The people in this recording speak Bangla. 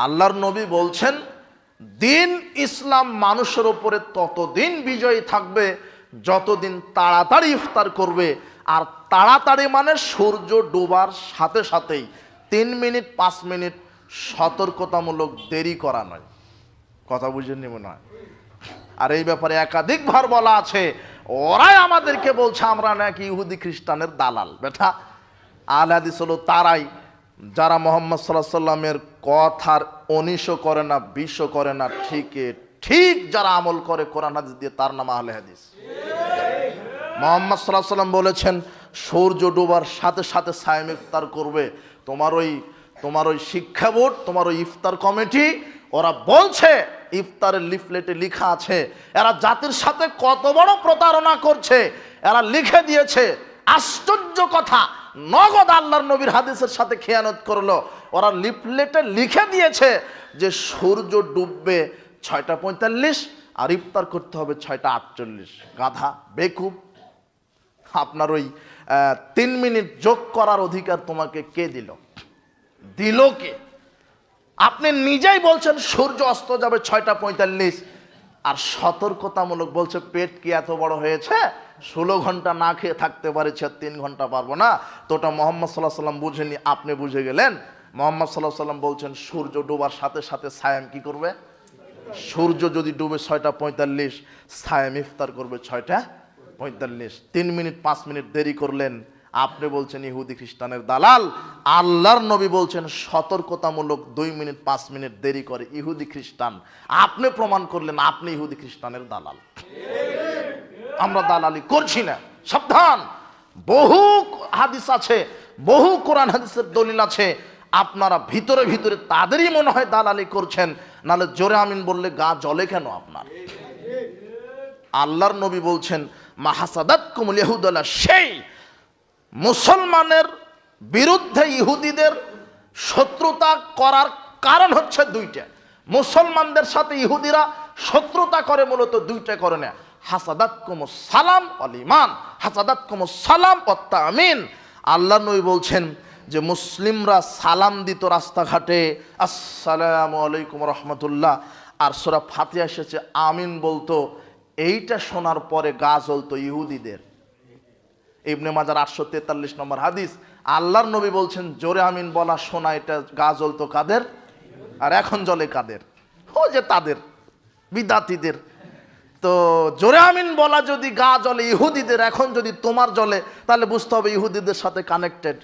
আল্লাহর নবী বলছেন দিন ইসলাম মানুষের উপরে ততদিন বিজয়ী থাকবে যতদিন তাড়াতাড়ি ইফতার করবে। আর তাড়াতাড়ি মানে সূর্য ডোবার সাথে সাথেই 3 মিনিট 5 মিনিট সতর্কতামূলক দেরি করা নয়। কথা বুঝেননি মনে হয়? আর এই ব্যাপারে একাধিকবার বলা আছে, ওরাই আমাদেরকে বলছে আমরা নাকি ইহুদি খ্রিস্টানের দালাল। বেটা, আহলে হাদিস হলো তারাই যারা মুহাম্মদ সাল্লাল্লাহু আলাইহি সাল্লামের কথার 19ও করে না 20ও করে না, ঠিক যারা আমল করে কোরআন হাদিস দিয়ে, তার নাম আহলে হাদিস। মুহাম্মদ সাল্লাল্লাহু আলাইহি সাল্লাম বলেছেন সূর্য ডোবার সাথে সাথে সায়েম ইফতার করবে। তোমার ওই শিক্ষা বোর্ড, তোমার ওই ইফতার কমিটি, ওরা বলছে ইফতারের লিফলেটে লেখা আছে। এরা জাতির সাথে কত বড় প্রতারণা করছে, এরা লিখে দিয়েছে। আশ্চর্য কথা, নগদ আল্লাহর নবীর হাদিসের সাথে খেয়ানত করলো। ওরা লিফলেটে লিখে দিয়েছে যে সূর্য ডুববে 6:45 আর ইফতার করতে হবে 6:48। গাধা, বেকুব! আপনার ওই 3 মিনিট যোগ করার অধিকার তোমাকে কে দিল? কে? আপনি নিজেই বলছেন সূর্য অস্ত যাবে 6:45 আর সতর্কতামূলক বলছে পেট কি এত বড় হয়েছে 16 ঘন্টা না খেয়ে থাকতে পারে, 3 ঘন্টা পারবো না। তো ওটা মুহাম্মদ সাল্লাল্লাহু আলাইহি সাল্লাম বুঝেনি, আপনি বুঝে গেলেন। মুহাম্মদ সাল্লাল্লাহু আলাইহি সাল্লাম বলছেন সূর্য ডোবার সাথে সাথে সায়েম কি করবে? সূর্য যদি ডুবে 6:45, সায়েম ইফতার করবে 6:45। 3 মিনিট 5 মিনিট দেরি করলেন, আপনি বলছেন ইহুদি খ্রিস্টানের দালাল। আল্লাহর নবী বলছেন সতর্কতামূলক 2 মিনিট 5 মিনিট দেরি করে ইহুদি খ্রিস্টান। আপনি প্রমাণ করলেন আপনি ইহুদি খ্রিস্টানের দালাল। আমরা দালালি করছি না, সাবধান। বহু হাদিস আছে, বহু কোরআন হাদিসের দলিল আছে। আপনারা ভিতরে ভিতরে তাদেরই মনে হয় দালালি করছেন, নাহলে জোরে আমিন বললে গা জ্বলে কেন আপনার? আল্লাহর নবী বলছেন মা হাসাদাতকুমুল ইয়াহুদুল্লাহ, সেই মুসলমানের বিরুদ্ধে ইহুদিদের শত্রুতা করার কারণ হচ্ছে 2টা। মুসলমানদের সাথে ইহুদিরা শত্রুতা করে মূলত 2টা কারণে। হাসাদাতকুমুস সালাম ওয়াল ঈমান, হাসাদাতকুমুস সালাম ওয়াত তামিন। আল্লাহর নবী বলছেন যে মুসলিমরা সালাম দিত রাস্তাঘাটে, আসসালামু আলাইকুম রাহমাতুল্লাহ, আর সূরা ফাতিহা এসেছে আমিন বলতো। এইটা শোনার পরে গা জ্বলতো ইহুদিদের। ইবনে মাজার 843 নম্বর হাদিস। আল্লাহর নবী বলছেন জোরে আমিন বলা শোনা এটা গা জ্বলতো কাদের, আর এখন জ্বলে কাদের? ও যে তাদের, বিদাতীদের। তো জোরে আমিন বলা যদি গা জ্বলে ইহুদিদের, এখন যদি তোমার জ্বলে, তাহলে বুঝতে হবে ইহুদিদের সাথে কানেক্টেড।